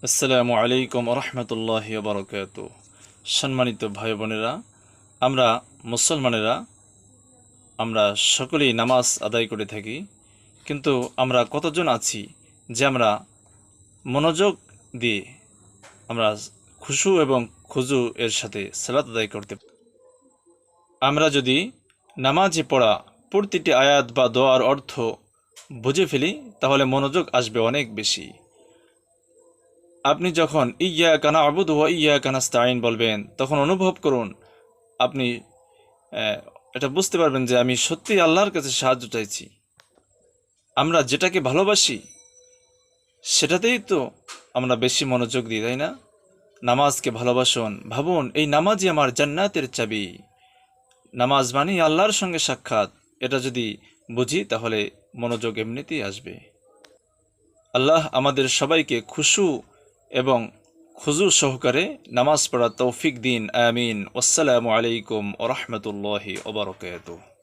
আসসালামু আলাইকুম রহমতুল্লাহি বারকাত। সম্মানিত ভাই বোনেরা, আমরা মুসলমানেরা আমরা সকলেই নামাজ আদায় করে থাকি, কিন্তু আমরা কতজন আছি যে আমরা মনোযোগ দিয়ে আমরা খুশু এবং খুজু এর সাথে সালাত আদায় করতে পারি। আমরা যদি নামাজে পড়া প্রতিটি আয়াত বা দোয়ার অর্থ বুঝে ফেলি, তাহলে মনোযোগ আসবে অনেক বেশি। আপনি যখন ইয়্যাকা না'বুদু ওয়া ইয়্যাকা নাস্তাঈন বলবেন, তখন অনুভব করুন আপনি এটা বুঝতে পারবেন যে আমি সত্যিই আল্লাহর কাছে সাহায্য চাইছি। আমরা যেটাকে ভালোবাসি সেটাতেই তো আমরা বেশি মনোযোগ দিই, তাই না? নামাজকে ভালোবাসুন, ভাবুন এই নামাজই আমার জান্নাতের চাবি। নামাজ মানেই আল্লাহর সঙ্গে সাক্ষাৎ। এটা যদি বুঝি তাহলে মনোযোগ এমনিতেই আসবে। আল্লাহ আমাদের সবাইকে খুশু এবং খুজু সহকারে নামাজ পড়ার তৌফিক দিন। আমিন। আসসালামু আলাইকুম ওয়া রাহমাতুল্লাহি ওয়া বারাকাতুহু।